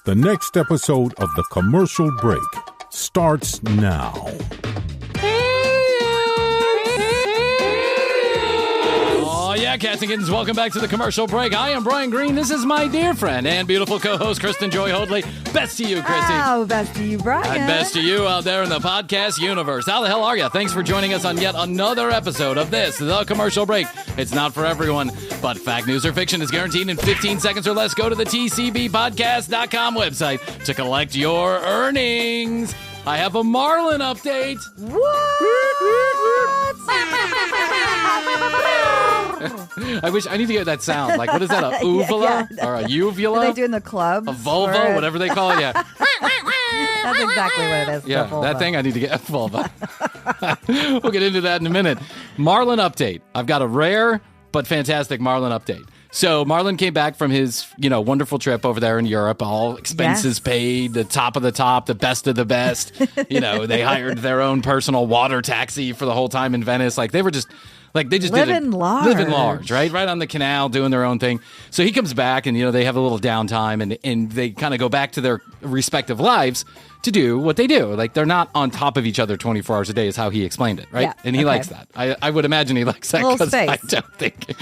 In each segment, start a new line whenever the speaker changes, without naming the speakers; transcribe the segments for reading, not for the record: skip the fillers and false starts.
The next episode of The Commercial Break starts now.
Oh, yeah, cats and kittens, welcome back to The Commercial Break. I am Brian Green. This is my dear friend and beautiful co-host, Kristen Joy Hoadley. Best to you, Krissy.
Oh, best to you, Brian.
And best to you out there in the podcast universe. How the hell are you? Thanks for joining us on yet another episode of this, The Commercial Break. It's not for everyone, but fact, news, or fiction is guaranteed in 15 seconds or less. Go to the tcbpodcast.com website to collect your earnings. I have a Marlin update. I wish I need to get that sound. Like, what is that? A uvula or a uvula?
Are they doing the club?
A vulva, whatever they call it. Yeah.
That's exactly what it is.
Yeah, that thing I need to get a vulva. We'll get into that in a minute. Marlin update. I've got a rare but fantastic Marlin update. So Marlin came back from his, wonderful trip over there in Europe, all expenses paid, the top of the top, the best of the best. They hired their own personal water taxi for the whole time in Venice. Like, they were just... Like, they just
living large,
right? Right on the canal, doing their own thing. So he comes back, and, they have a little downtime, and they kind of go back to their respective lives to do what they do. Like, they're not on top of each other 24 hours a day is how he explained it, right?
Yeah,
and he likes that. I would imagine he likes that because I don't think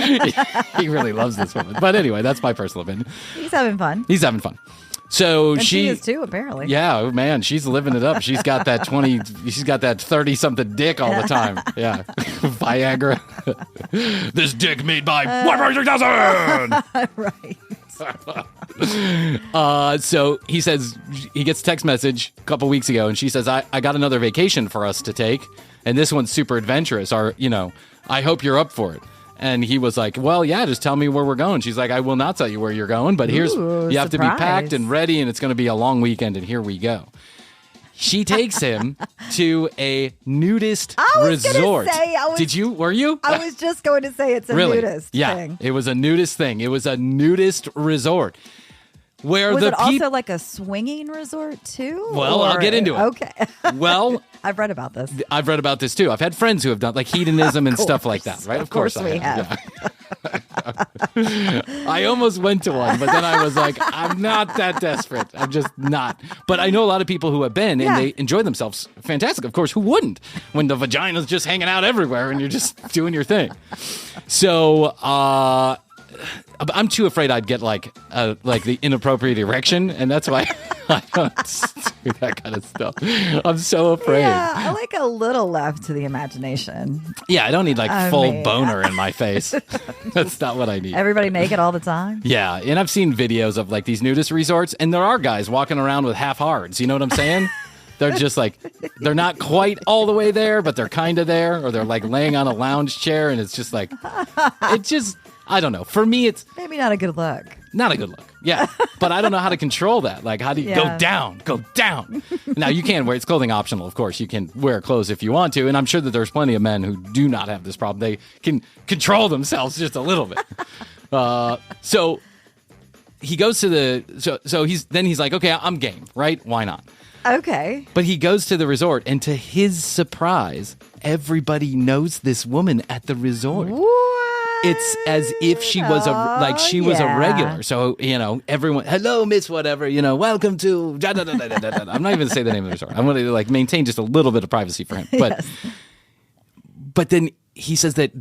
he really loves this woman. But anyway, that's my personal opinion.
He's having fun.
So
and she is too, apparently.
Yeah, oh man, she's living it up. She's got that 30-something dick all the time. Yeah. Viagra. This dick made by 130,000.
Right.
So he says he gets a text message a couple weeks ago, and she says, I got another vacation for us to take, and this one's super adventurous. I hope you're up for it. And he was like, well, yeah, just tell me where we're going. She's like, I will not tell you where you're going, but you have to be packed and ready, and it's going to be a long weekend, and here we go. She takes him to a nudist resort. Were you?
I was just going to say it's a nudist thing.
It was a nudist thing. It was a nudist resort.
Was it also like a swinging resort too?
Well, I'll get into it.
Okay.
Well,
I've read about this.
I've read about this too. I've had friends who have done like hedonism and stuff like that, right?
Of course we have.
Yeah. I almost went to one, but then I was like, I'm not that desperate. I'm just not. But I know a lot of people who have been and they enjoy themselves. Fantastic. Of course, who wouldn't? When the vagina's just hanging out everywhere and you're just doing your thing. So, I'm too afraid I'd get like the inappropriate erection, and that's why I don't do that kind of stuff. I'm so afraid.
Yeah, I like a little left to the imagination.
Yeah, I don't need full boner in my face. That's not what I need.
Everybody naked all the time?
Yeah, and I've seen videos of like these nudist resorts, and there are guys walking around with half hards. You know what I'm saying? They're just like, they're not quite all the way there, but they're kind of there, or they're like laying on a lounge chair, and it's just like, I don't know. For me, it's...
maybe not a good look.
Not a good look. Yeah. But I don't know how to control that. Like, how do you go down? Go down. Now, you can wear... It's clothing optional, of course. You can wear clothes if you want to. And I'm sure that there's plenty of men who do not have this problem. They can control themselves just a little bit. So he goes to the... So he's like, okay, I'm game, right? Why not?
Okay.
But he goes to the resort, and to his surprise, everybody knows this woman at the resort.
What?
It's as if she was was a regular. So, everyone, hello, Miss whatever, welcome to... I'm not even going to say the name of the resort. I'm going to maintain just a little bit of privacy for him. But then he says that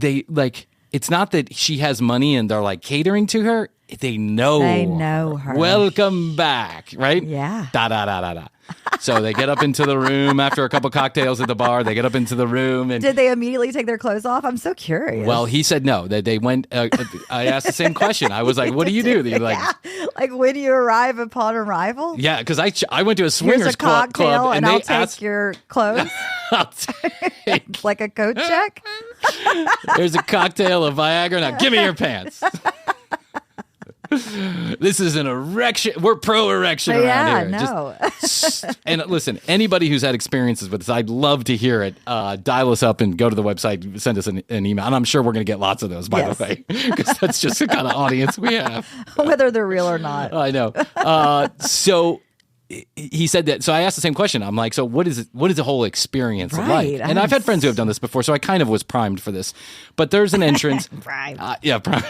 it's not that she has money and they're catering to her. They know her. Welcome back, right?
Yeah.
Da. So they get up into the room after a couple cocktails at the bar. They get up into the room. And
did they immediately take their clothes off? I'm so curious.
Well, he said no. That they went. I asked the same question. I was like, "What do you do?" They're like
when you arrive upon arrival.
Yeah, because I went to a swingers club,
and I'll take your clothes.
I'll take
like a coat check.
There's a cocktail of Viagra. Now give me your pants. This is an erection. We're pro-erection around here.
No.
And listen, anybody who's had experiences with this, I'd love to hear it. Dial us up and go to the website, send us an email. And I'm sure we're going to get lots of those, by the way, because that's just the kind of audience we have.
Whether they're real or not.
I know. So he said that. So I asked the same question. I'm like, so what is the whole experience like? And I've had friends who have done this before, so I kind of was primed for this. But there's an entrance.
Primed.
Prime.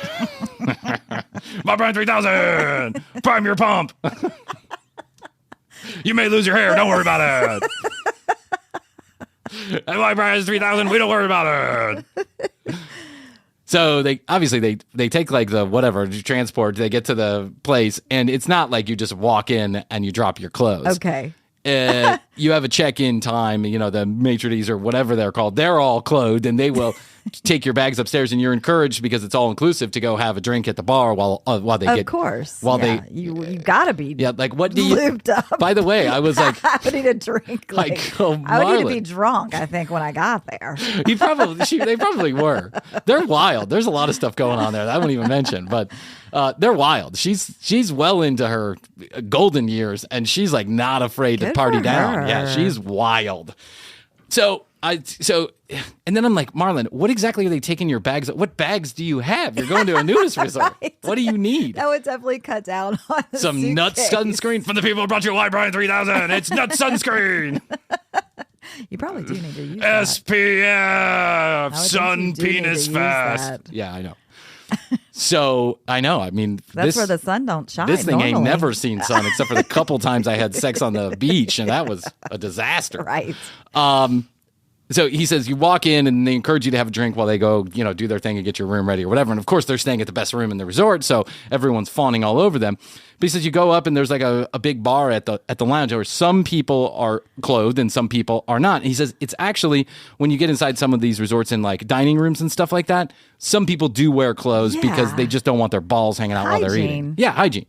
My Bryan 3000. Prime your pump. You may lose your hair. Don't worry about it. That's why Bryan is 3,000. We don't worry about it. So they obviously they take like the whatever transport. They get to the place, and it's not like you just walk in and you drop your clothes.
Okay.
You have a check-in time. The maitre d's or whatever they're called. They're all clothed, and they will take your bags upstairs, and you're encouraged because it's all inclusive to go have a drink at the bar while they get.
Of course.
While
you gotta be.
Yeah, like what do you?
Lubed up.
By the way, I was like,
I would need a drink. I would need to be drunk. I think when I got there.
They probably were. They're wild. There's a lot of stuff going on there that I won't even mention, but they're wild. She's well into her golden years, and she's like not afraid to party down.
Her.
Yeah, she's wild. So and then I'm like, Marlin, what exactly are they taking your bags? What bags do you have? You're going to a nudist resort.
Right.
What do you need?
That would definitely cut down on
some
suitcase.
nut sunscreen from the people who brought you Why Bryan 3000. It's nut sunscreen.
You probably do need to use that.
SPF, sun penis fast. Yeah, I know. So I know. I mean,
that's where the sun don't shine.
This thing
normally.
ain't never seen sun except for the couple times I had sex on the beach, and that was a disaster.
Right.
So he says you walk in and they encourage you to have a drink while they go, do their thing and get your room ready or whatever. And of course, they're staying at the best room in the resort, so everyone's fawning all over them. But he says you go up and there's like a big bar at the lounge where some people are clothed and some people are not. And he says it's actually when you get inside some of these resorts in like dining rooms and stuff like that, some people do wear clothes because they just don't want their balls hanging out while they're eating. Yeah, hygiene.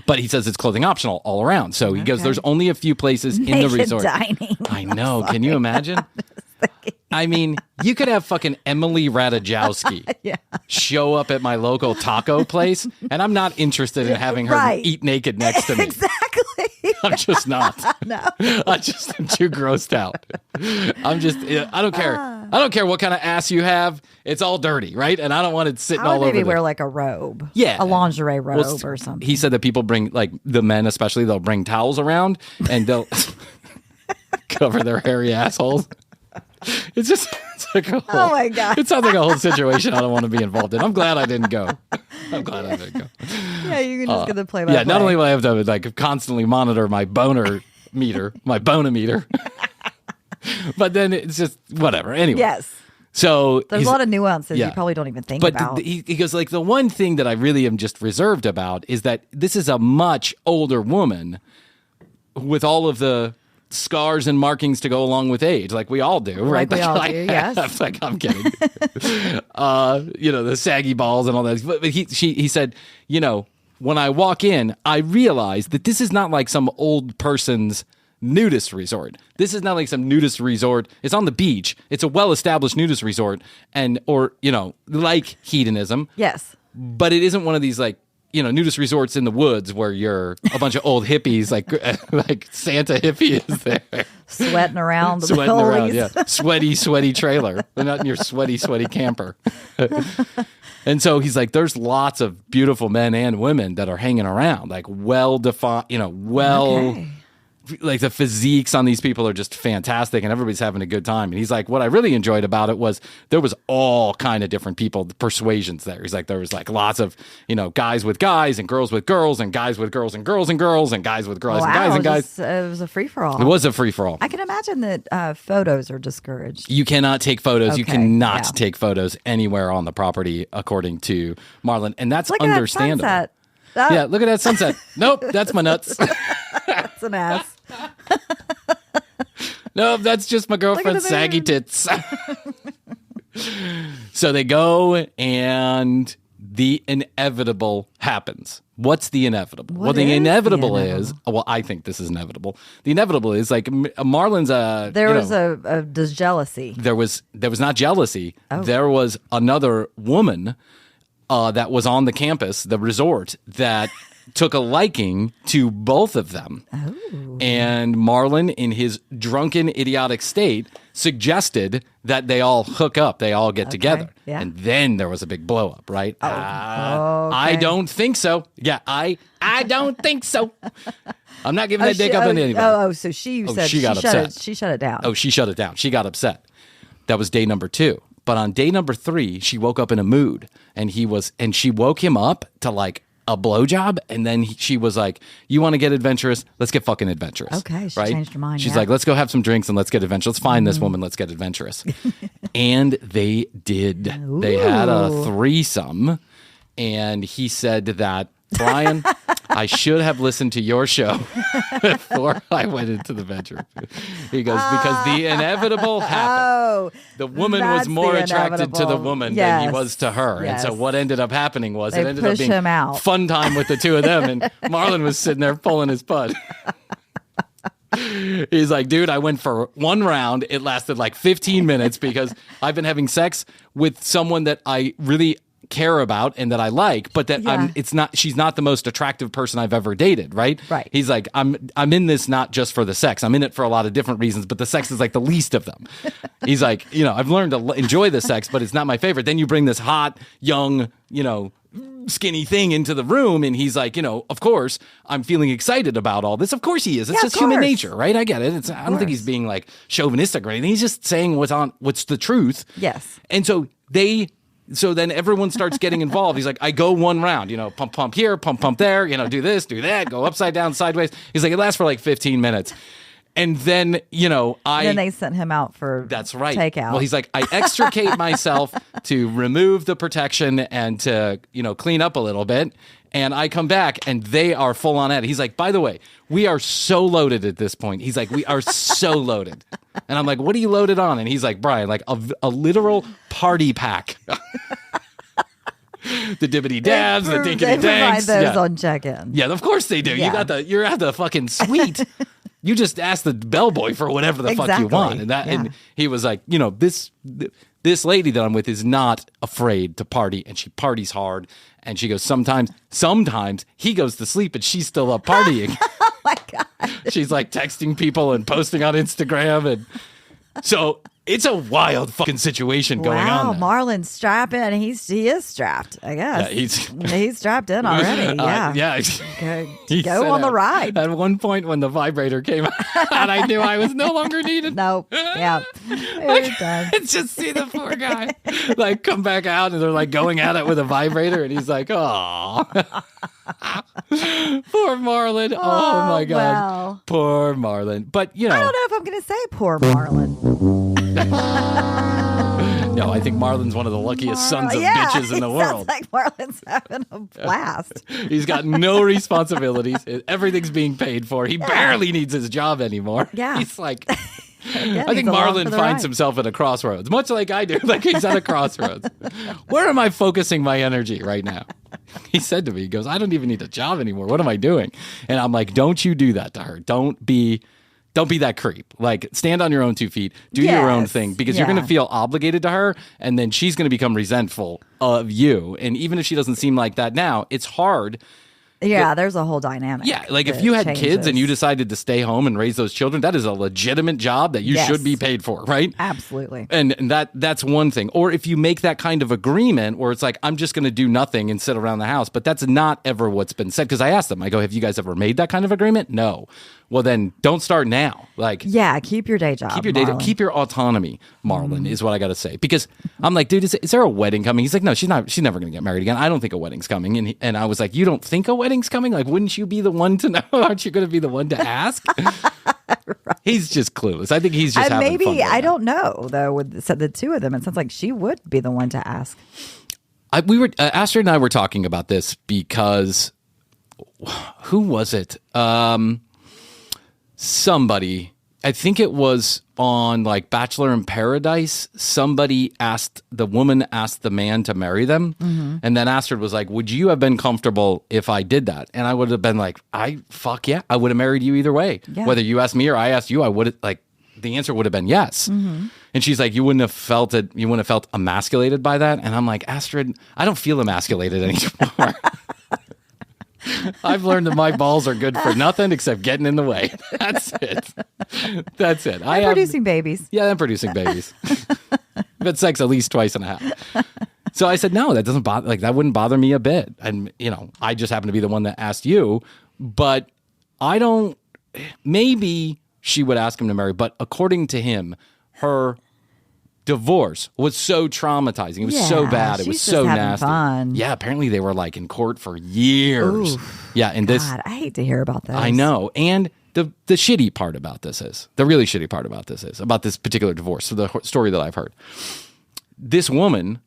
But he says it's clothing optional all around. So he goes, there's only a few places in the resort.
Dining.
I know. Can you imagine? I mean, you could have fucking Emily Ratajkowski show up at my local taco place, and I'm not interested in having her eat naked next to me.
Exactly.
I'm just not.
No.
I just am too grossed out. I don't care. I don't care what kind of ass you have. It's all dirty, right? And I don't want it sitting all over
maybe
there.
Wear like a robe.
Yeah.
A lingerie robe or something.
He said that people bring, like the men especially, they'll bring towels around and they'll cover their hairy assholes. It's like a whole,
oh my God.
It sounds like a whole situation I don't want to be involved in. I'm glad I didn't go.
Yeah, you can just get the play-by-play.
Yeah, not only will I have to like constantly monitor my boner meter, but then it's just whatever. Anyway.
Yes.
So
there's a lot of nuances you probably don't even think about.
But he goes, like, the one thing that I really am just reserved about is that this is a much older woman with all of the scars and markings to go along with age, like we all do, right?
Like we all do, yes.
Like, I'm kidding. The saggy balls and all that. But he said, when I walk in, I realize that this is not like some old person's nudist resort. This is not like some nudist resort. It's on the beach. It's a well-established nudist resort, or like hedonism.
Yes.
But it isn't one of these like, nudist resorts in the woods where you're a bunch of old hippies, like Santa hippie is there.
Sweating around.
Yeah. Sweaty trailer. They're not in your sweaty camper. And so he's like, there's lots of beautiful men and women that are hanging around, like well-defined, like the physiques on these people are just fantastic and everybody's having a good time. And he's like, what I really enjoyed about it was there was all kind of different people, persuasions there. He's like, there was like lots of, guys with guys and girls with girls and guys with girls and girls and girls and guys with girls and guys and guys.
It was a free-for-all.
It was a free-for-all.
I can imagine that photos are discouraged.
You cannot take photos.
Okay,
you cannot take photos anywhere on the property, according to Marlin. And that's
look
understandable.
At that sunset.
Yeah, look at that sunset. Nope, that's my nuts.
That's an ass.
No, that's just my girlfriend's saggy tits. So they go and the inevitable happens. What's the inevitable? The inevitable is, I think this is inevitable. The inevitable is like Marlin's
there was jealousy.
There was not jealousy.
Oh.
There was another woman that was on the campus, the resort, that took a liking to both of them.
Oh.
And Marlin, in his drunken, idiotic state, suggested that they all hook up, they all get together.
Yeah.
And then there was a big blow up, right?
Okay.
I don't think so. Yeah, I don't think so. I'm not giving that dick up to anybody.
So she said
she got upset.
She shut it down.
Oh, she shut it down. She got upset. That was day number 2. But on day number 3, she woke up in a mood, and she woke him up to like a blowjob, and then she was like, "You want to get adventurous? Let's get fucking adventurous."
Okay, she changed her mind.
She's like, "Let's go have some drinks and let's get adventurous. Let's find this woman. Let's get adventurous." And they did. Ooh. They had a threesome, and he said that, "Bryan, I should have listened to your show before I went into the bedroom." He goes, "Because the inevitable happened. The woman was more attracted to the woman than he was to her."
Yes.
And so what ended up happening was it ended up being
him out.
fun time with the two of them. And Marlin was sitting there pulling his butt. He's like, "Dude, I went for one round. It lasted like 15 minutes because I've been having sex with someone that I really care about and that I like, but that she's not the most attractive person I've ever dated, right?
Right.
He's like, I'm in this not just for the sex. I'm in it for a lot of different reasons, but the sex is like the least of them." He's like, "I've learned to enjoy the sex, but it's not my favorite." Then you bring this hot, young, skinny thing into the room, and he's like, "Of course, I'm feeling excited about all this." Of course he is. It's just human nature, right? I get it. I don't think he's being like chauvinistic or anything. He's just saying what's the truth.
Yes.
And so then everyone starts getting involved. He's like, "I go one round, pump here, pump there, do this, do that, go upside down, sideways." He's like, "It lasts for like 15 minutes. And then,
Then they sent him out for
that's right.
takeout.
Well, he's like, "I extricate myself to remove the protection and to, clean up a little bit. And I come back and they are full on at it." He's like, "By the way, we are so loaded at this point." He's like, "We are so loaded." And I'm like, "What are you loaded on?" And he's like, "Bryan, like a literal party pack." The dibbity dabs, the dinkity danks.
They provide those on check-in.
Yeah, of course they do.
Yeah.
You're at the fucking suite. You just ask the bellboy for whatever the fuck you want. And he was like, this lady that I'm with is not afraid to party, and she parties hard. And she goes, sometimes he goes to sleep and she's still up partying.
Oh my God.
She's like texting people and posting on Instagram. And so it's a wild fucking situation going on.
Wow, Marlin's strapping. He is strapped, I guess.
Yeah,
he's strapped in already. Yeah. Go on the ride.
At one point when the vibrator came out, I knew I was no longer needed.
Nope. Yeah.
Just see the poor guy like come back out, and they're like going at it with a vibrator, and he's like, "Oh." Poor Marlin. Oh my God.
Well.
Poor Marlin. But,
I don't know if I'm going to say poor Marlin.
No, I think Marlin's one of the luckiest sons of bitches in the world.
Sounds like Marlin's having a blast.
He's got no responsibilities. Everything's being paid for. He barely needs his job anymore.
Yeah.
He's like...
Again,
I think Marlin finds himself at a crossroads, much like I do. Like he's at a crossroads. Where am I focusing my energy right now? He said to me, he goes, "I don't even need a job anymore. What am I doing?" And I'm like, "Don't you do that to her. Don't be that creep. Like, stand on your own 2 feet. Do your own thing, because you're going to feel obligated to her, and then she's going to become resentful of you. And even if she doesn't seem like that now, it's hard."
Yeah, there's a whole dynamic.
Yeah, like if you had kids and you decided to stay home and raise those children, that is a legitimate job that you should be paid for, right?
Absolutely.
And that's one thing. Or if you make that kind of agreement where it's like, I'm just going to do nothing and sit around the house, but that's not ever what's been said. Because I asked them, I go, "Have you guys ever made that kind of agreement?" No. Well, then don't start now. Like,
yeah, keep your day job.
Keep your day job. Keep your autonomy, Marlin, is what I got to say. Because I'm like, "Dude, is there a wedding coming?" He's like, "No, she's not. She's never going to get married again. I don't think a wedding's coming." And I was like, "You don't think a wedding's coming? Like, wouldn't you be the one to know? Aren't you going to be the one to ask?" Right. He's just clueless. I think he's just having fun. Maybe,
I don't know, though, with the two of them. It sounds like she would be the one to ask.
Astrid and I were talking about this because, who was it? Somebody, I think it was on like Bachelor in Paradise. The woman asked the man to marry them. Mm-hmm. And then Astrid was like, "Would you have been comfortable if I did that?" And I would have been like, fuck yeah. I would have married you either way. Yeah. Whether you asked me or I asked you, I would have, like, the answer would have been yes. Mm-hmm. And she's like, you wouldn't have felt emasculated by that. And I'm like, Astrid, I don't feel emasculated anymore. I've learned that my balls are good for nothing except getting in the way. That's it.
I'm producing babies.
Yeah, I'm producing babies. I've had sex at least twice and a half. So I said, no, that doesn't bother, like, that wouldn't bother me a bit. And, I just happen to be the one that asked you, but maybe she would ask him to marry, but according to him, her divorce was so traumatizing. It was so bad. It was so nasty.
Fun.
Yeah, apparently they were like in court for years.
Oof,
yeah, and
God, I hate to hear about this.
I know. And the shitty part about this is, the really shitty part about this is, about this particular divorce, so the story that I've heard. This woman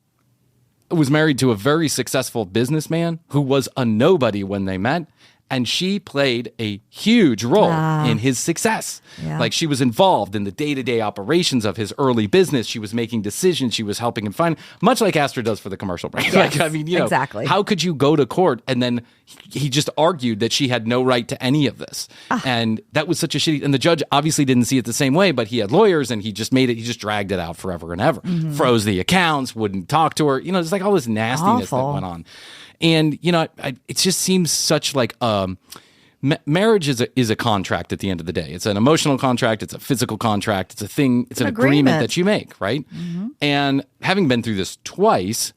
was married to a very successful businessman who was a nobody when they met. And she played a huge role in his success.
Yeah.
Like, she was involved in the day-to-day operations of his early business. She was making decisions. She was helping him find, much like Astor does for the commercial break.
Yes,
like, I mean, you know,
exactly.
How could you go to court and then he just argued that she had no right to any of this? And that was such a shitty, and the judge obviously didn't see it the same way, but he had lawyers and he just dragged it out forever and ever. Mm-hmm. Froze the accounts, wouldn't talk to her. You know, there's like all this nastiness that went on. And, you know, it just seems such like marriage is a contract at the end of the day. It's an emotional contract. It's a physical contract. It's a thing. It's an agreement that you make, right? Mm-hmm. And having been through this twice.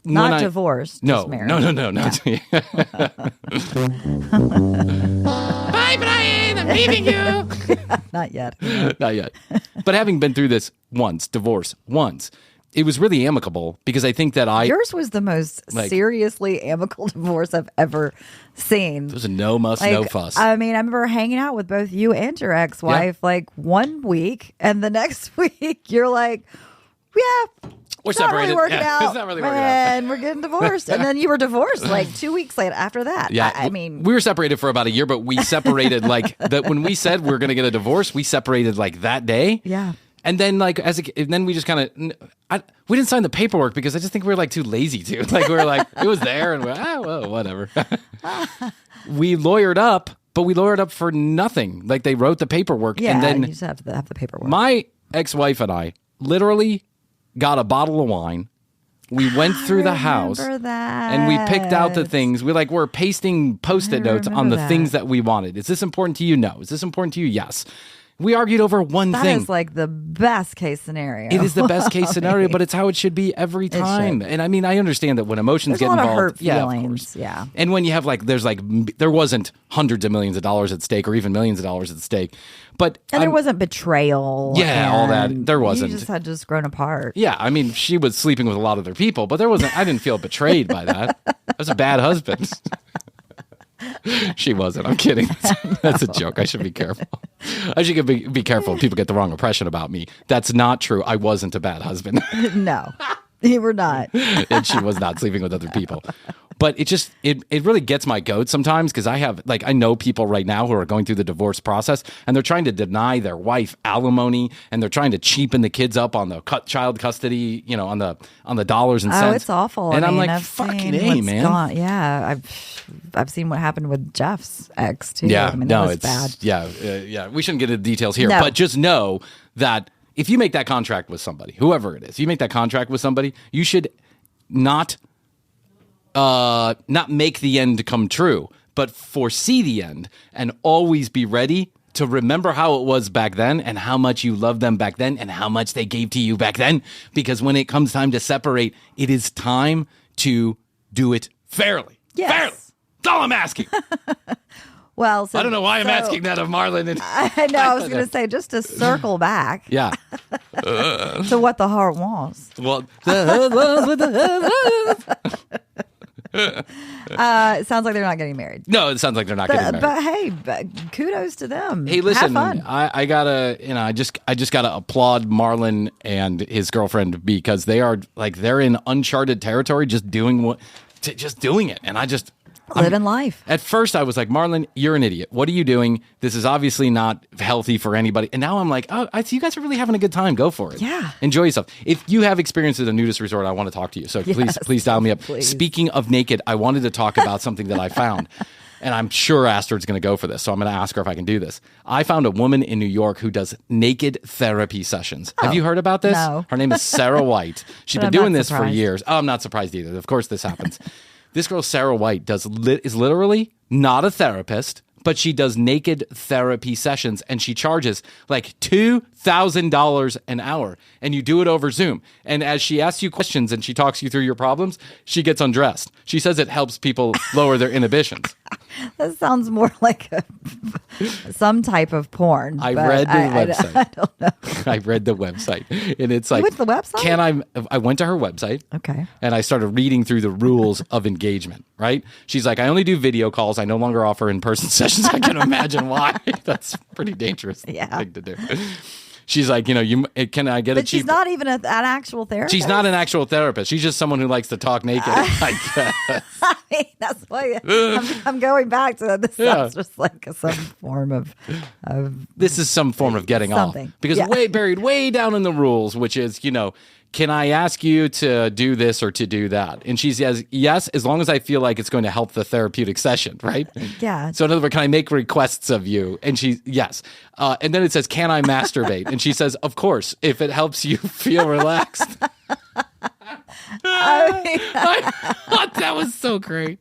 Not divorced.
No,
just married.
no. Yeah. Bye, Bryan. I'm leaving you.
Not yet.
Not yet. But having been through this divorce once, it was really amicable because I think that
yours was the most seriously amicable divorce I've ever seen.
There was a no muss, no fuss.
I mean, I remember hanging out with both you and your ex-wife like 1 week, and the next week you're like, yeah,
we're separated.
Really working out.
It's not really working out.
And we're getting divorced. And then you were divorced like 2 weeks later after that.
Yeah.
I mean,
we were separated for about a year, but we separated when we said we were going to get a divorce, we separated like that day.
Yeah.
And then, like, then we just kind of, we didn't sign the paperwork because I just think we were like too lazy to. Like, we were like, it was there, and well, whatever. We lawyered up, but we lawyered up for nothing. Like, they wrote the paperwork,
yeah,
and then
you just have to have the paperwork.
My ex-wife and I literally got a bottle of wine. We went through the house, and we picked out the things. We're pasting Post-it notes on the things that we wanted. Is this important to you? No. Is this important to you? Yes. We argued over one thing.
That is like the best case scenario.
It is the best case scenario, but it's how it should be every time. And I mean, I understand that when emotions get involved,
hurt
feelings,
of course. Yeah.
And when you have there wasn't hundreds of millions of dollars at stake, or even millions of dollars at stake, but
there wasn't betrayal.
Yeah, all that. There wasn't.
You just had grown apart.
Yeah, I mean, she was sleeping with a lot of other people, but there wasn't. I didn't feel betrayed by that. I was a bad husband. She wasn't. I'm kidding. That's a joke. I should be careful. I should be careful if people get the wrong impression about me. That's not true. I wasn't a bad husband.
No, you were not.
And she was not sleeping with other people. But it really gets my goat sometimes because I know people right now who are going through the divorce process and they're trying to deny their wife alimony and they're trying to cheapen the kids up on the child custody, on the dollars and cents.
Oh, it's awful.
And I'm like,
I've
fucking A, man.
Yeah, I've seen what happened with Jeff's ex too.
Yeah,
I mean, that was bad.
Yeah. We shouldn't get into details here,
No.
but just know that if you make that contract with somebody, whoever it is, you make that contract with somebody, you should not make the end come true, but foresee the end and always be ready to remember how it was back then and how much you loved them back then and how much they gave to you back then. Because when it comes time to separate, it is time to do it fairly.
Yes.
Fairly. That's all I'm asking.
Well,
I don't know why I'm asking that of Marlin.
I know. I was going to say, just to circle back.
Yeah.
To what the heart wants.
Well,
it sounds like they're not getting married.
No, it sounds like they're not getting married.
But hey, kudos to them.
Hey, listen,
have fun.
I gotta, I just gotta applaud Marlin and his girlfriend because they're in uncharted territory, just doing it, and
living life.
At first, I was like, Marlin, you're an idiot. What are you doing? This is obviously not healthy for anybody. And now I'm like, oh, I see you guys are really having a good time. Go for it.
Yeah.
Enjoy yourself. If you have experience at a nudist resort, I want to talk to you. So please dial me up.
Please.
Speaking of naked, I wanted to talk about something that I found. And I'm sure Astrid's going to go for this. So I'm going to ask her if I can do this. I found a woman in New York who does naked therapy sessions. Have you heard about this?
No.
Her name is Sarah White. She's been
I'm
doing
not
this for
surprised.
years. Oh, I'm not surprised either. Of course this happens. This girl, Sarah White, is literally not a therapist, but she does naked therapy sessions, and she charges like $2,000 an hour, and you do it over Zoom. And as she asks you questions and she talks you through your problems, she gets undressed. She says it helps people lower their inhibitions.
That sounds more like some type of porn.
I read the website.
I don't know.
I read the website, and it's like,
you went to the website?
I went to her website.
Okay.
And I started reading through the rules of engagement, right? She's like, I only do video calls. I no longer offer in-person sessions. I can imagine why. That's a pretty dangerous thing to do. She's like, can I get a cheap?
But she's not even an actual therapist.
She's not an actual therapist. She's just someone who likes to talk naked. I guess.
I mean, that's why I'm going back to this. Sounds just like some form of.
This is some form of getting
something.
off. Because buried way down in the rules, which is, can I ask you to do this or to do that? And she says, yes, as long as I feel like it's going to help the therapeutic session, right?
Yeah.
So in other words, can I make requests of you? And yes. And then it says, can I masturbate? And she says, of course, if it helps you feel relaxed. I thought that was so great.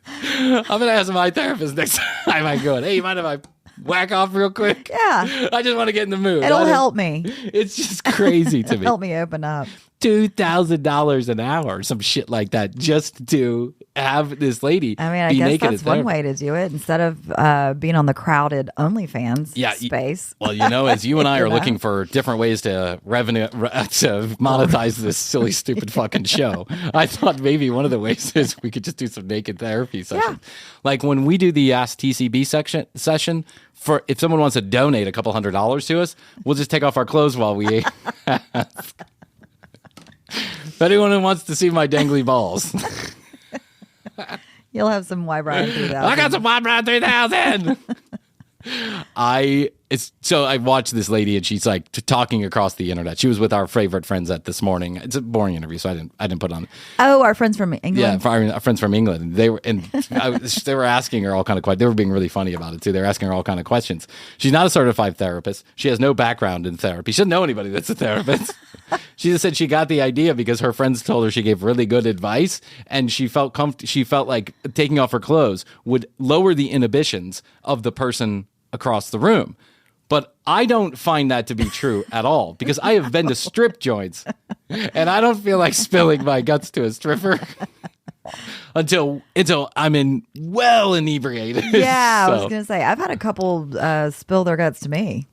I'm going to ask my therapist next time I go, hey, you mind if I whack off real quick?
Yeah.
I just want to get in the mood.
It'll help me.
It's just crazy to me.
Help me open up.
$2,000 an hour, some shit like that, just to have this lady.
I mean, I
be
guess
naked
that's one way to do it instead of being on the crowded OnlyFans space.
Well, as you and I are looking for different ways to monetize this silly, stupid fucking show, I thought maybe one of the ways is we could just do some naked therapy sessions. Yeah. Like when we do the Ask TCB session, for if someone wants to donate a couple $100 to us, we'll just take off our clothes while we If anyone who wants to see my dangly balls.
You'll have some Bryan 3000.
I got some Bryan 3000. So I watched this lady and she's like talking across the internet. She was with our favorite friends at This Morning. It's a boring interview, so I didn't put it on.
Oh, our friends from England.
Yeah, our friends from England. They were asking her all kind of questions. They were being really funny about it too. They were asking her all kind of questions. She's not a certified therapist. She has no background in therapy. She doesn't know anybody that's a therapist. She just said she got the idea because her friends told her she gave really good advice, and she felt like taking off her clothes would lower the inhibitions of the person across the room. But I don't find that to be true at all because I have been to strip joints and I don't feel like spilling my guts to a stripper until I'm well inebriated.
Yeah, I was going to say, I've had a couple spill their guts to me.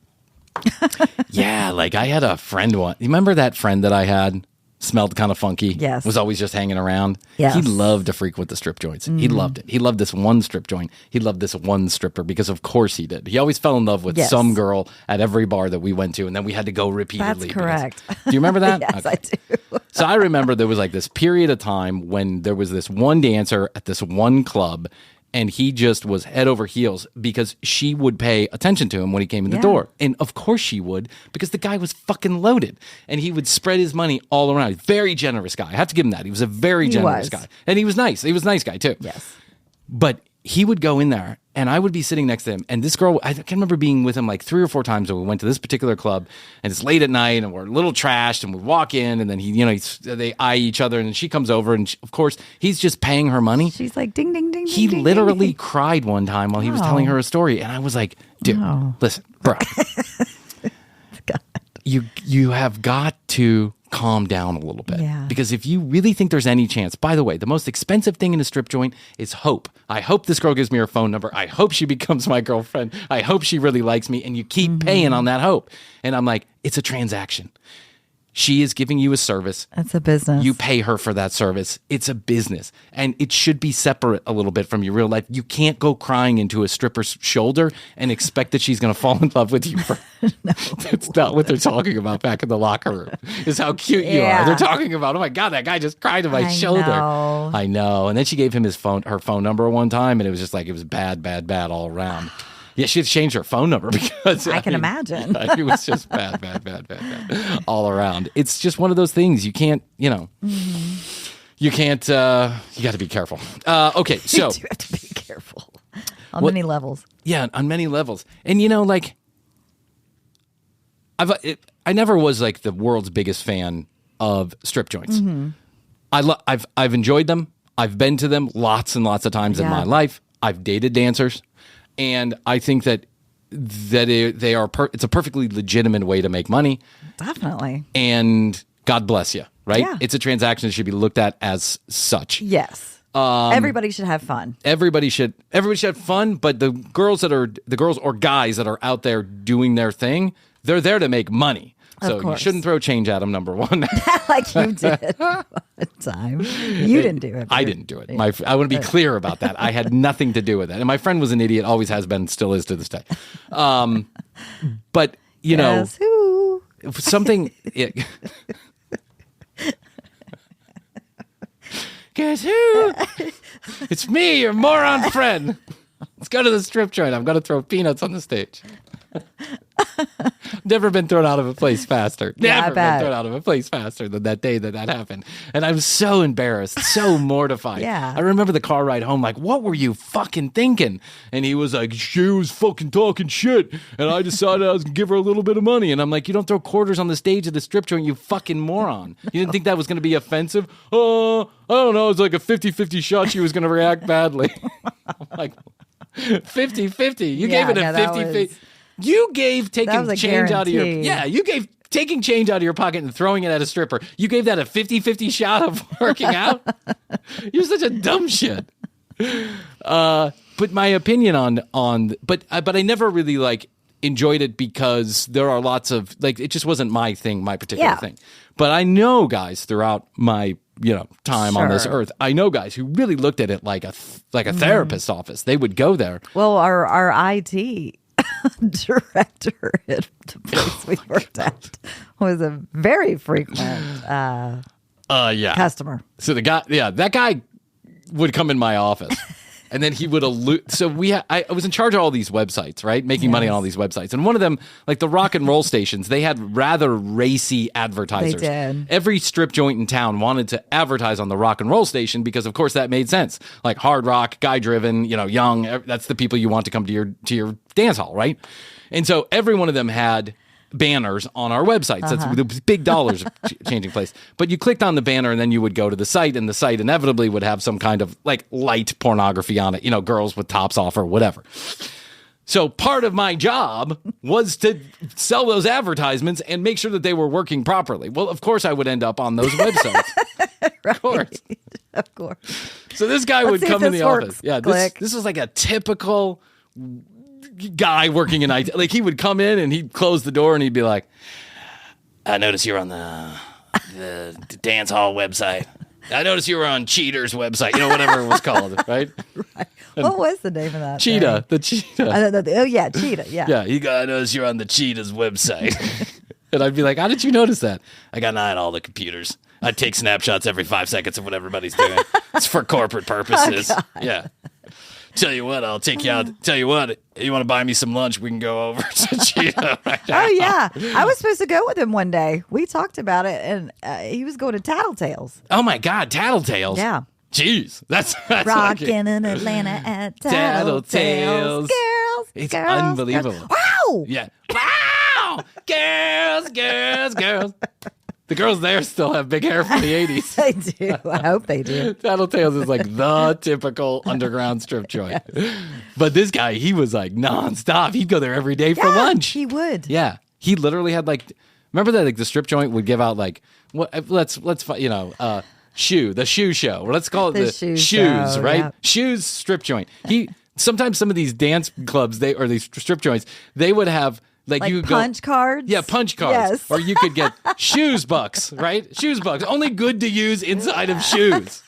Yeah, like I had a friend once. You remember that friend that I had? Smelled kind of funky.
Yes.
Was always just hanging around.
Yes.
He loved to frequent the strip joints. He loved it. He loved this one strip joint. He loved this one stripper because of course he did. He always fell in love with some girl at every bar that we went to, and then we had to go repeatedly.
That's correct.
Do you remember that?
Yes, okay. I do.
So I remember there was like this period of time when there was this one dancer at this one club, and he just was head over heels because she would pay attention to him when he came in the door. And of course she would, because the guy was fucking loaded. And he would spread his money all around. Very generous guy. I have to give him that. He was a very generous guy. And he was nice. He was a nice guy too.
Yes.
But he would go in there and I would be sitting next to him. And this girl, I can remember being with him like 3 or 4 times when we went to this particular club, and it's late at night and we're a little trashed, and we walk in and then they eye each other, and then she comes over and of course he's just paying her money.
She's like, ding, ding, ding.
He
ding,
literally
ding.
cried one time while he was telling her a story. And I was like, dude, listen, bro, you have got to calm down a little bit.
Yeah.
Because if you really think there's any chance, by the way, the most expensive thing in a strip joint is hope. I hope this girl gives me her phone number. I hope she becomes my girlfriend. I hope she really likes me. And you keep paying on that hope. And I'm like, it's a transaction. She is giving you a service.
It's a business.
You pay her for that service. It's a business. And it should be separate a little bit from your real life. You can't go crying into a stripper's shoulder and expect that she's going to fall in love with you.
No.
That's not what they're talking about back in the locker room, is how cute you are. They're talking about, oh my God, that guy just cried to my shoulder. I know. And then she gave him her phone number one time, and it was just like, it was bad all around. Yeah, she had to change her phone number because
I can imagine.
Yeah, it was just bad all around. It's just one of those things you can't, you can't, you got to be careful. Okay, so.
You do have to be careful on many levels.
Yeah, on many levels. And like, I never was like the world's biggest fan of strip joints. I've enjoyed them. I've been to them lots and lots of times in my life. I've dated dancers. And I think that they are. It's a perfectly legitimate way to make money.
Definitely.
And God bless you, right?
Yeah.
It's a transaction that should be looked at as such.
Yes. Everybody should have fun.
Everybody should have fun, but the girls or guys that are out there doing their thing, they're there to make money. So you shouldn't throw change at them, number one.
Like you did one time. You didn't do it.
I didn't do it. I want to be clear about that. I had nothing to do with that. And my friend was an idiot, always has been, still is to this day. But, you know,
who?
something... Guess who? It's me, your moron friend. Let's go to the strip joint. I'm going to throw peanuts on the stage. Never been thrown out of a place faster. Never been thrown out of a place faster than that day that happened. And I was so embarrassed, so mortified.
Yeah.
I remember the car ride home like, what were you fucking thinking? And he was like, she was fucking talking shit. And I decided I was going to give her a little bit of money. And I'm like, you don't throw quarters on the stage at the strip joint, you fucking moron. You didn't think that was going to be offensive? I don't know. It was like a 50-50 shot she was going to react badly. I'm like, 50-50. You gave it a 50-50. You gave taking change out of your you gave taking change out of your pocket and throwing it at a stripper. You gave that a 50-50 shot of working out. You're such a dumb shit. But my opinion but I never really like enjoyed it because there are lots of like it just wasn't my thing, my particular thing. But I know guys throughout my time on this earth. I know guys who really looked at it like a therapist's office. They would go there.
Well, our IT director at the place we worked at was a very frequent customer.
So that guy would come in my office and then he would so I was in charge of all these websites, right? Making money on all these websites. And one of them, like the rock and roll stations, they had rather racy advertisers.
They did.
Every strip joint in town wanted to advertise on the rock and roll station because of course that made sense. Like hard rock, guy driven, young, that's the people you want to come to your dance hall, right? And so every one of them had banners on our websites. That's the big dollars changing place. But you clicked on the banner and then you would go to the site and the site inevitably would have some kind of like light pornography on it, girls with tops off or whatever. So part of my job was to sell those advertisements and make sure that they were working properly. Well, of course I would end up on those websites.
Right. Of course.
So this guy would come in the office. Yeah, this was like a typical guy working in IT. Like he would come in and he'd close the door and he'd be like, I noticed you're on the dance hall website. I noticed you were on Cheater's website, whatever it was called, right?
Right. What was the name of that
Cheetah,
thing?
the Cheetah.
Oh, yeah, Cheetah, yeah.
Yeah, I noticed you're on the Cheetah's website. And I'd be like, how did you notice that? I got an eye on all the computers. I take snapshots every 5 seconds of what everybody's doing. It's for corporate purposes. Oh, yeah. Tell you what, I'll take you out. Tell you what, you want to buy me some lunch? We can go over to Cheetah right now.
Oh, yeah. I was supposed to go with him one day. We talked about it, and he was going to Tattletales.
Oh, my God, Tattletales?
Yeah.
Jeez. That's
Rockin' in Atlanta at Tattletales.
It's
girls,
unbelievable.
Girls. Wow!
Yeah. Wow! Girls. The girls there still have big hair from the 80s.
They do. I hope they do.
Tattletales is like the typical underground strip joint. Yes. But this guy, he was like nonstop. He'd go there every day for lunch.
He would.
Yeah. He literally had like, remember that like the strip joint would give out like, the shoe show. Let's call it the shoes,
show,
right?
Yeah.
Shoes strip joint. Sometimes some of these dance clubs, or these strip joints, they would have like you
punch cards?
Yeah, punch cards.
Yes.
Or you could get shoes bucks, right? Shoes bucks. Only good to use inside of shoes.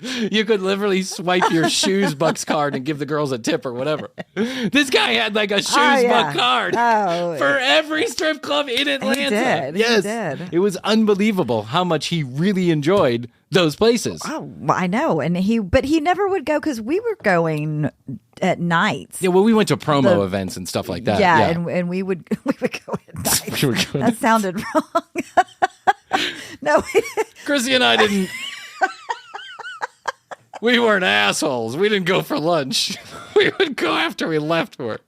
You could literally swipe your shoes bucks card and give the girls a tip or whatever. This guy had like a shoes buck card for every strip club in Atlanta.
He did.
Yes.
He did.
It was unbelievable how much he really enjoyed those places.
Oh, I know. But he never would go because we were going at nights.
Yeah, well, we went to promo events and stuff like that.
Yeah. And we would go at nights. That sounded wrong. No.
Krissy and I didn't. We weren't assholes. We didn't go for lunch. We would go after we left work.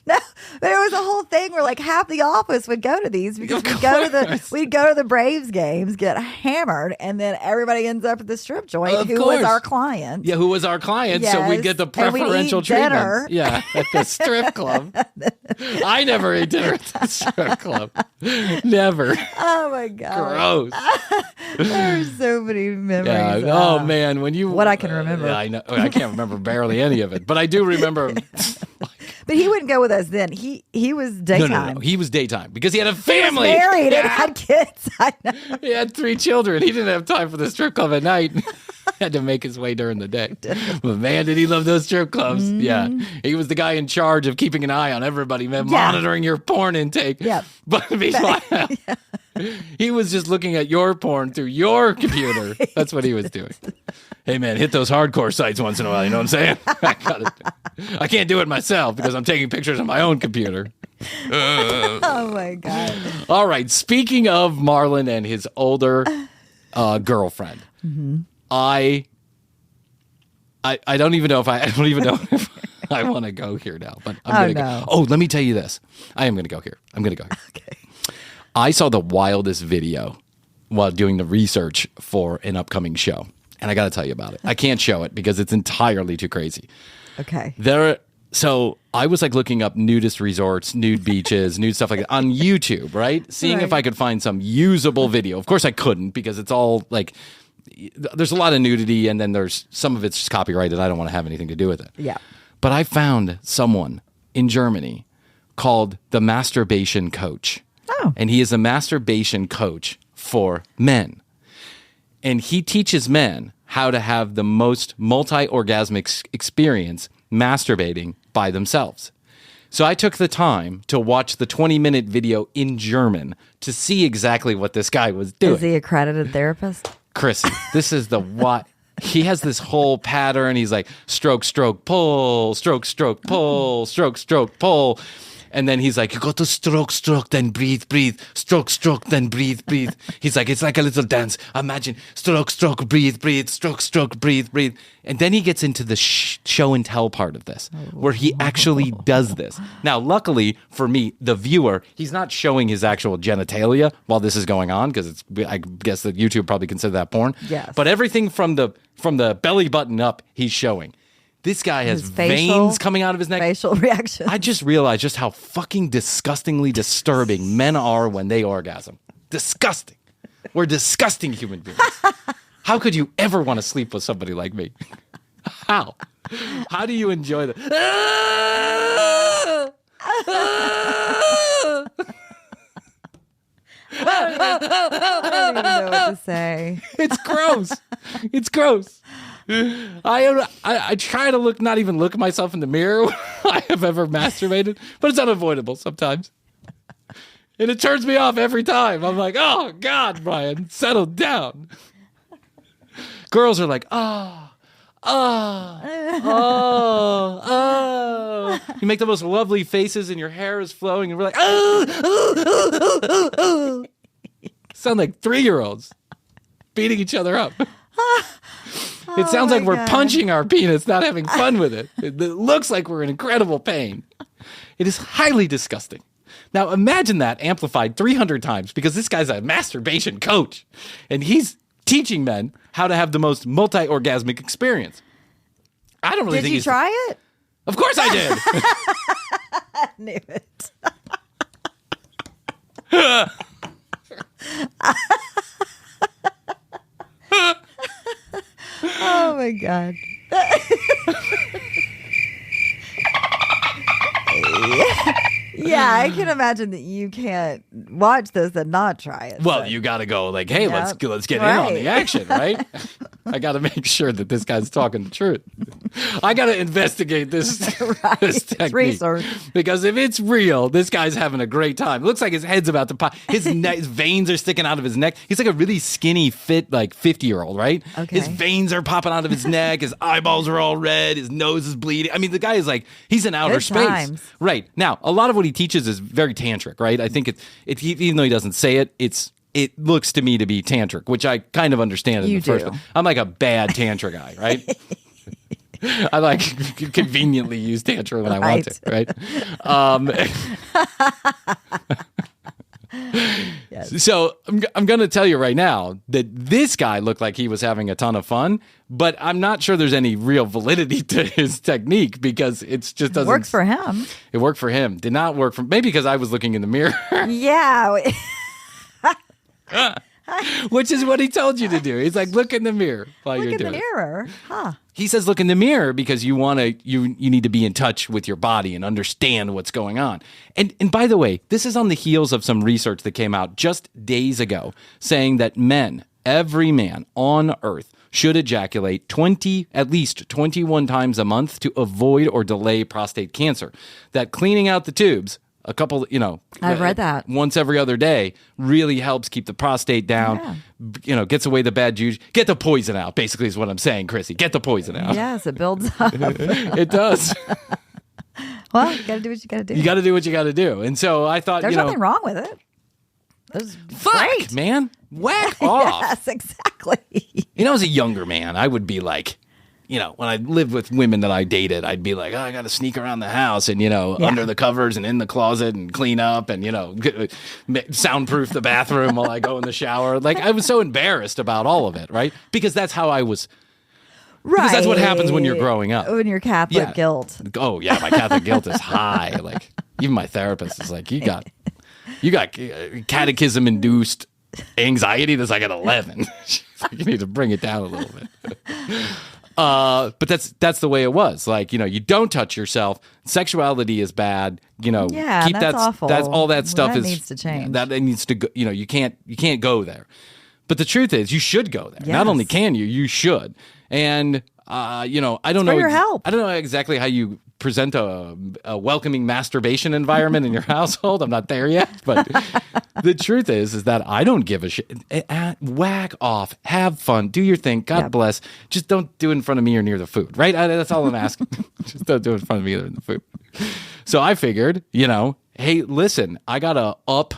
No, but it was a whole thing where like half the office would go to these because we'd go to the Braves games, get hammered, and then everybody ends up at the strip joint. Who was our client?
Yeah, who was our client?
Yes.
So we'd get the preferential treatment.
Dinner.
Yeah, at the strip club. I never ate dinner at the strip club. Never.
Oh my god.
Gross.
There's so many memories.
Yeah. Oh man,
what I can remember.
I know. I can't remember barely any of it, but I do remember.
But he wouldn't go with us then. He was daytime.
No. He was daytime because he had a family.
He was married and had kids. I know.
He had 3 children. He didn't have time for the strip club at night. Had to make his way during the day. But man, did he love those strip clubs. Mm-hmm. Yeah. He was the guy in charge of keeping an eye on everybody, man, monitoring your porn intake.
Yeah.
But he was just looking at your porn through your computer. That's what he was doing. Hey, man, hit those hardcore sites once in a while. You know what I'm saying? I can't do it myself because I'm taking pictures on my own computer.
Oh, my God.
All right. Speaking of Marlin and his older girlfriend, mm-hmm. I don't even know if I want to go here now, but I'm going to go. Oh, let me tell you this. I am going to go here.
Okay.
I saw the wildest video while doing the research for an upcoming show, and I got to tell you about it. I can't show it because it's entirely too crazy.
Okay.
So I was like looking up nudist resorts, nude beaches, nude stuff like that on YouTube, right? Seeing if I could find some usable video. Of course I couldn't because it's all like, there's a lot of nudity and then there's some of it's just copyrighted. I don't want to have anything to do with it.
Yeah.
But I found someone in Germany called the Masturbation Coach.
Oh.
And he is a masturbation coach for men. And he teaches men how to have the most multi-orgasmic experience masturbating by themselves. So I took the time to watch the 20-minute video in German to see exactly what this guy was doing.
Is he accredited therapist?
Krissy, this is the what. He has this whole pattern. He's like stroke, stroke, pull, stroke, stroke, pull, stroke, stroke, pull. And then he's like, you go to stroke, stroke, then breathe, breathe. Stroke, stroke, then breathe, breathe. He's like, it's like a little dance. Imagine stroke, stroke, breathe, breathe. Stroke, stroke, breathe, breathe. And then he gets into the show and tell part of this, where he actually does this. Now, luckily for me, the viewer, he's not showing his actual genitalia while this is going on, because I guess that YouTube probably consider that porn.
Yes.
But everything from the belly button up, he's showing. This guy has veins coming out of his neck.
Facial reaction.
I just realized just how fucking disgustingly disturbing men are when they orgasm. Disgusting. We're disgusting human beings. How could you ever want to sleep with somebody like me? How? How do you enjoy that?
I don't even know what to say.
It's gross. It's gross. I try to not even look at myself in the mirror when I have ever masturbated, but it's unavoidable sometimes. And it turns me off every time. I'm like, oh, God, Bryan, settle down. Girls are like, oh. You make the most lovely faces and your hair is flowing and we're like, oh. Sound like 3-year-olds beating each other up. It sounds like we're punching our penis, not having fun with it. It looks like we're in incredible pain. It is highly disgusting. Now, imagine that amplified 300 times because this guy's a masturbation coach and he's teaching men how to have the most multi-orgasmic experience. I don't really think
Did you try it?
Of course I did.
I knew it. Oh my God. Yeah, I can imagine that you can't watch this and not try it.
Well, you got to go like, hey, let's get in on the action, right? I got to make sure that this guy's talking the truth. I got to investigate this, this technique.
Research.
Because if it's real, this guy's having a great time. It looks like his head's about to pop. His veins are sticking out of his neck. He's like a really skinny, fit, like 50-year-old, right?
Okay.
His veins are popping out of his neck. His eyeballs are all red. His nose is bleeding. I mean, the guy is like, he's in outer space.
Times.
Right. Now, a lot of what he teaches is very tantric, right? I think even though he doesn't say it, it looks to me to be tantric, which I kind of understand in the first one. I'm like a bad tantra guy, right? I like conveniently use tantra when I want to, right?
Yes.
So I'm going to tell you right now that this guy looked like he was having a ton of fun, but I'm not sure there's any real validity to his technique because it just doesn't.
Works for him.
It worked for him. Did not work for maybe because I was looking in the mirror.
Yeah.
Which is what he told you to do. He's like, look in the mirror while you're doing it.
Look in the mirror. Huh.
He says, look in the mirror because you need to be in touch with your body and understand what's going on. And by the way, this is on the heels of some research that came out just days ago saying that every man on earth should ejaculate at least 21 times a month to avoid or delay prostate cancer. That cleaning out the tubes a couple,
I've read that.
Once every other day really helps keep the prostate down, gets away the bad juice, get the poison out, basically is what I'm saying, Krissy. Get the poison out.
Yes, it builds up.
It does.
Well, you got to do what you got to do.
You got to do what you got to do. And so I thought,
There's nothing wrong with it. That's great.
Man. Whack off.
Yes, exactly.
As a younger man, I would be like, when I lived with women that I dated, I'd be like, I got to sneak around the house and, under the covers and in the closet and clean up and, soundproof the bathroom while I go in the shower. Like, I was so embarrassed about all of it, right? Because that's how I was.
Right.
Because that's what happens when you're growing up.
When you're Catholic guilt.
Oh, yeah, my Catholic guilt is high. Like, even my therapist is like, you got catechism-induced anxiety that's like at 11. You need to bring it down a little bit. But that's the way it was. Like, you don't touch yourself. Sexuality is bad. Keep
that's awful.
That's all that stuff
that needs to change.
That needs to go. You can't go there. But the truth is, you should go there.
Yes.
Not only can you should. And I don't know.
For your help.
I don't know exactly how you present a welcoming masturbation environment in your household. I'm not there yet, but the truth is that I don't give a shit. Whack off, have fun, do your thing. God bless. Just don't do it in front of me or near the food, right? That's all I'm asking. Just don't do it in front of me or in the food. So I figured, hey, listen, I gotta up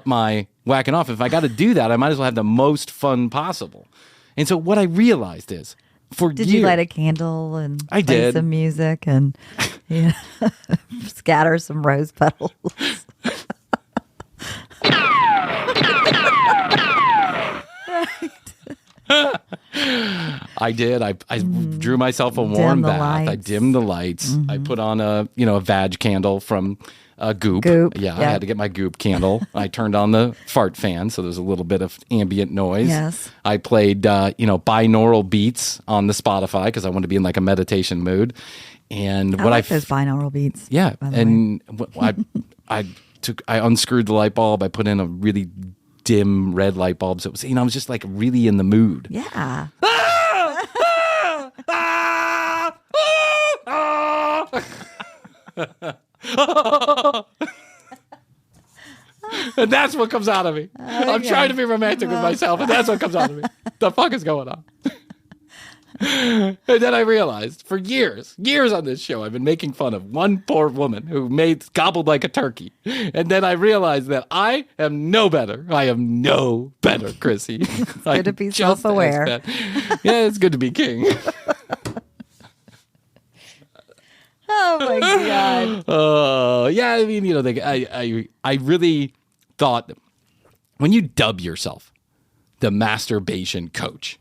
my whacking off. If I got to do that, I might as well have the most fun possible. And so what I realized is,
Did you light a candle and
I
play
did.
some music and scatter some rose petals?
I did. I drew myself a warm bath. I dimmed the lights. I put on a vag candle from Goop. Yeah, I had to get my Goop candle. I turned on the fart fan, so there's a little bit of ambient noise.
Yes.
I played binaural beats on the Spotify because I wanted to be in like a meditation mood. And
I like those binaural beats.
Yeah, and I unscrewed the light bulb. I put in a really dim red light bulb, so it was I was just like really in the mood.
Yeah.
And that's what comes out of me. I'm trying to be romantic with myself, and that's what comes out of me. The fuck is going on? And then I realized for years on this show, I've been making fun of one poor woman who gobbled like a turkey. And then I realized that I am no better. I am no better, Krissy.
It's good to be self-aware.
Yeah, it's good to be king.
Oh my God.
Yeah, I mean, I really thought when you dub yourself the masturbation coach,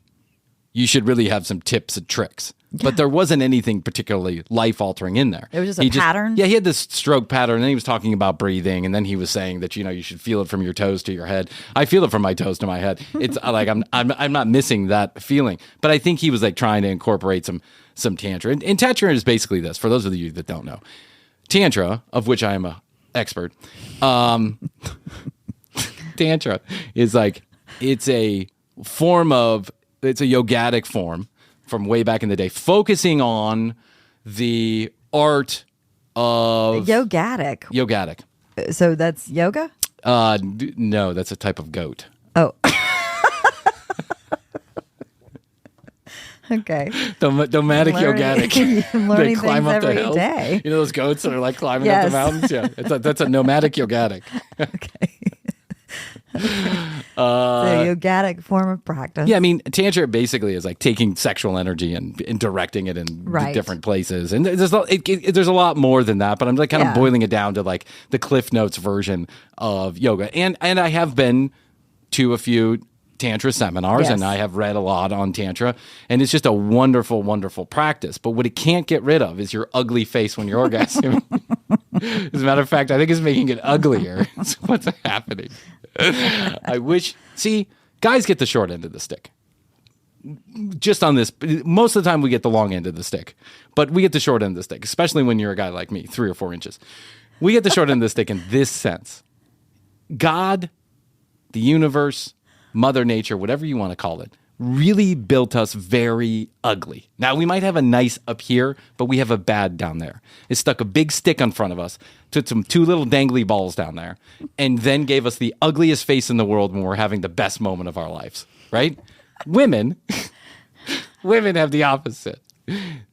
you should really have some tips and tricks. Yeah. But there wasn't anything particularly life-altering in there.
It was just a pattern?
Yeah, he had this stroke pattern, and then he was talking about breathing, and then he was saying that, you should feel it from your toes to your head. I feel it from my toes to my head. It's like I'm not missing that feeling. But I think he was like trying to incorporate some tantra. And tantra is basically this, for those of you that don't know. Tantra, of which I am an expert, tantra is like, it's a yogatic form from way back in the day, focusing on the art of... Yogatic.
So that's yoga?
No, that's a type of goat.
Oh. Okay.
Nomadic yogatic.
I'm learning
they climb
things
up the
every
hills.
day.
Those goats that are like climbing up the mountains? Yeah, that's a nomadic yogatic.
Okay. The yogatic form of practice.
Yeah, I mean, Tantra basically is like taking sexual energy and directing it in different places. And there's a lot more than that, but I'm like kind of boiling it down to like the Cliff Notes version of yoga. And I have been to a few Tantra seminars, and I have read a lot on Tantra, and it's just a wonderful, wonderful practice. But what it can't get rid of is your ugly face when you're orgasming. As a matter of fact, I think it's making it uglier. That's what's happening. I wish. See, guys get the short end of the stick. Just on this, most of the time we get the long end of the stick, but we get the short end of the stick, especially when you're a guy like me, 3 or 4 inches. We get the short end of the stick in this sense. God, the universe, Mother Nature, whatever you want to call it, really built us very ugly. Now, we might have a nice up here, but we have a bad down there. It stuck a big stick in front of us, took some 2 little dangly balls down there, and then gave us the ugliest face in the world when we're having the best moment of our lives, right? Women have the opposite.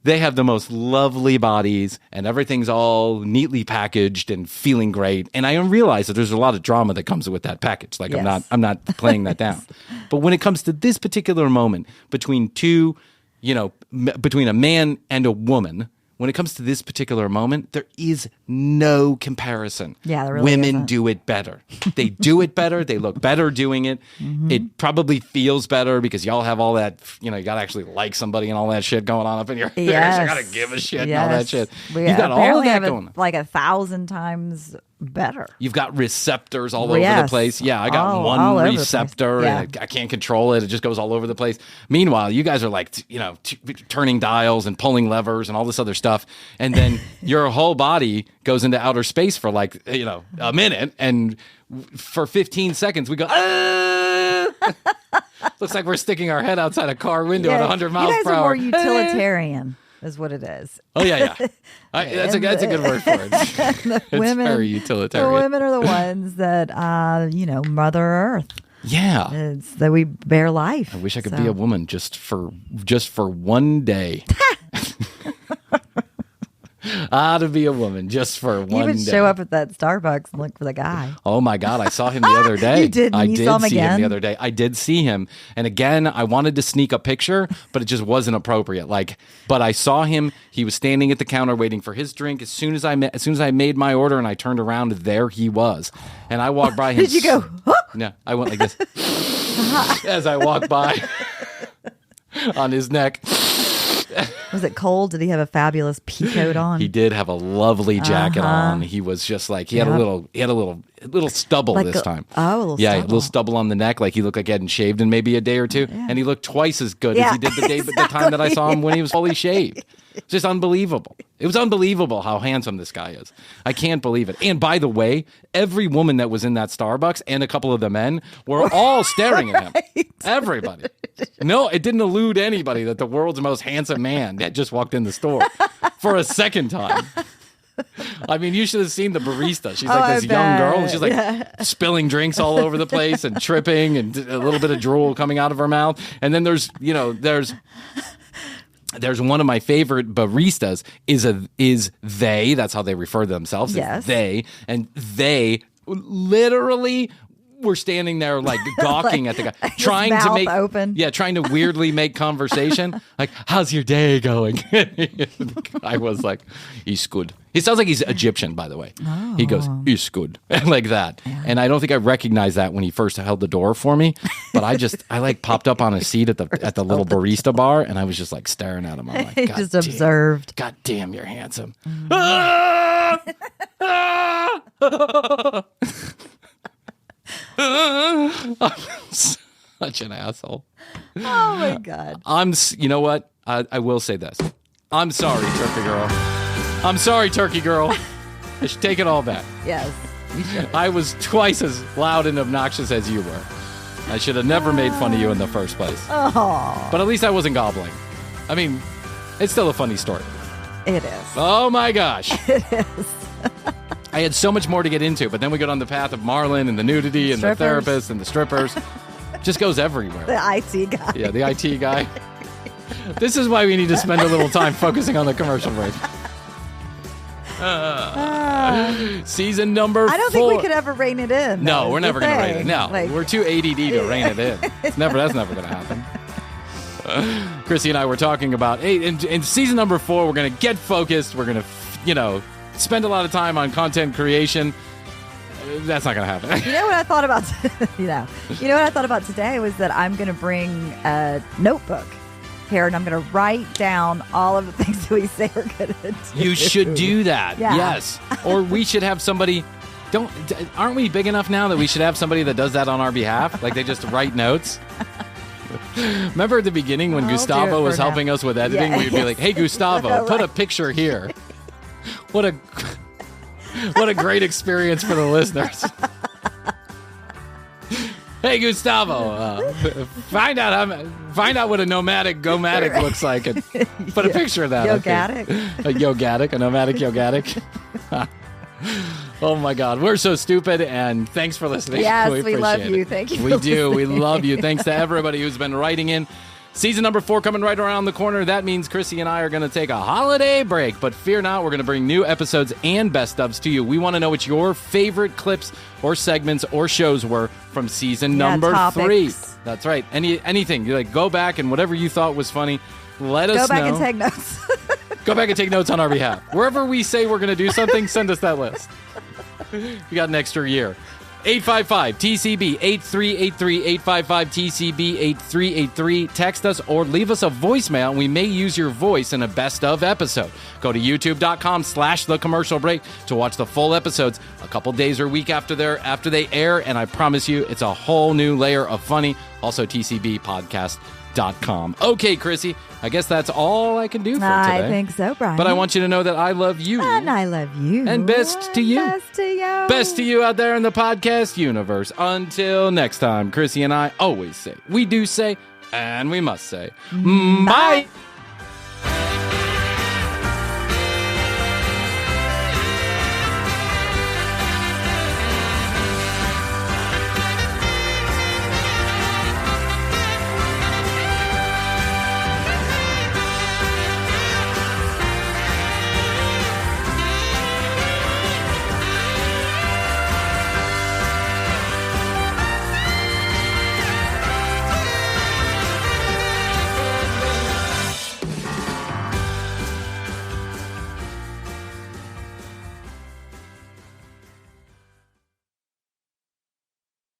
They have the most lovely bodies, and everything's all neatly packaged and feeling great. And I realize that there's a lot of drama that comes with that package. Like I'm not playing that down. But when it comes to this particular moment between between a man and a woman, when it comes to this particular moment, there is no comparison.
Yeah, there really
Women
isn't.
do it better. They do it better. They look better doing it. Mm-hmm. It probably feels better because y'all have all that, you got to actually like somebody and all that shit going on up in your ears. You got to give a shit and all that shit. You got all of that going on.
Like 1,000 times better.
You've got receptors all over the place. Yeah, I got one receptor and I can't control it. It just goes all over the place. Meanwhile, you guys are like, turning dials and pulling levers and all this other stuff. And then your whole body goes into outer space for like, a minute. And for 15 seconds, we go, looks like we're sticking our head outside a car window at 100 miles per hour.
You guys are more utilitarian. Is what it is.
Oh, yeah. That's a good word for it. It's very utilitarian.
The women are the ones that, Mother Earth.
Yeah.
It's that we bear life.
I wish I could be a woman just for one day. To be a woman just for one day.
You would show up at that Starbucks and look for the guy.
Oh my God, I saw him the other day.
You did?
I did
saw him
see
again?
him the other day. I did see him. And again, I wanted to sneak a picture, but it just wasn't appropriate. But I saw him. He was standing at the counter waiting for his drink. As soon as I made my order and I turned around, there he was. And I walked by him.
Did you go?
No, I went like this as I walked by on his neck.
Was it cold? Did he have a fabulous pea coat on?
He did have a lovely jacket on. He was just like he had a little stubble this time.
A little
stubble on the neck. Like he looked like he hadn't shaved in maybe a day or two, and he looked twice as good as he did the time that I saw him when he was fully shaved. Just unbelievable. It was unbelievable how handsome this guy is. I can't believe it. And by the way, every woman that was in that Starbucks and a couple of the men were all staring at him. Everybody. No, it didn't elude anybody that the world's most handsome man had just walked in the store for a second time. I mean, you should have seen the barista. She's like this young girl. And she's like spilling drinks all over the place and tripping and a little bit of drool coming out of her mouth. And then there's one of my favorite baristas is they. That's how they refer to themselves.
Yes.
They. And they literally were standing there like gawking at the guy, trying to make
open.
Yeah, trying to weirdly make conversation. Like, how's your day going? I was like, he's good. He sounds like he's Egyptian, by the way. Oh. He goes, he's good. Like that. Yeah. And I don't think I recognized that when he first held the door for me. But I like popped up on a seat at the little barista bar, and I was just like staring at him. I'm like,
God just observed.
God damn, you're handsome. I'm such an asshole.
Oh my God.
You know what? I will say this. I'm sorry, Turkey Girl. I'm sorry, Turkey Girl. I should take it all back.
Yes, you should.
I was twice as loud and obnoxious as you were. I should have never made fun of you in the first place.
Oh.
But at least I wasn't gobbling. I mean, it's still a funny story.
It is.
Oh my gosh.
It is.
I had so much more to get into, but then we go down the path of Marlin and the nudity and the therapist and the strippers. Just goes everywhere.
The IT guy.
Yeah, the IT guy. This is why we need to spend a little time focusing on the commercial break. Season number 4.
I don't think we could ever rein it in.
No, we're never going to rein it in. No,
Like,
we're too ADD to rein it in. That's never going to happen. Krissy and I were talking about, hey, in season number 4, we're going to get focused. We're going to, spend a lot of time on content creation. That's not going to happen.
You know what I thought about? You know what I thought about today was that I'm going to bring a notebook here, and I'm going to write down all of the things that we say we're going to do.
You should do that.
Yeah.
Yes. Or we should have somebody. Aren't we big enough now that we should have somebody that does that on our behalf? Like they just write notes. Remember at the beginning when Gustavo was helping us with editing?
Yeah.
We'd be like, "Hey, Gustavo, put a picture here." What a great experience for the listeners. Hey, Gustavo, find out what a nomadic gomatic looks like and put a picture of that.
Yogatic.
A nomadic yogatic. Oh my God, we're so stupid, and thanks for listening.
Yes, we
appreciate
love
it.
you. Thank you.
We do. We love you. Thanks to everybody who's been writing in. Season number 4 coming right around the corner. That means Krissy and I are going to take a holiday break, but fear not, we're going to bring new episodes and best ofs to you. We want to know what your favorite clips or segments or shows were from season number 3. That's right. Anything. You go back and whatever you thought was funny, let us know.
Go back and take notes.
Go back and take notes on our behalf. Wherever we say we're going to do something, send us that list. You got an extra year. 855-TCB-8383, 855-TCB-8383. Text us or leave us a voicemail, and we may use your voice in a best of episode. Go to youtube.com/The Commercial Break to watch the full episodes a couple days or week after they air, and I promise you, it's a whole new layer of funny. Also, TCBpodcast.com. Okay, Krissy, I guess that's all I can do for today.
I think so, Bryan.
But I want you to know that I love you.
And I love you.
And best to you.
Best to you.
Best to you out there in the podcast universe. Until next time, Krissy and I always say, we do say, and we must say, bye.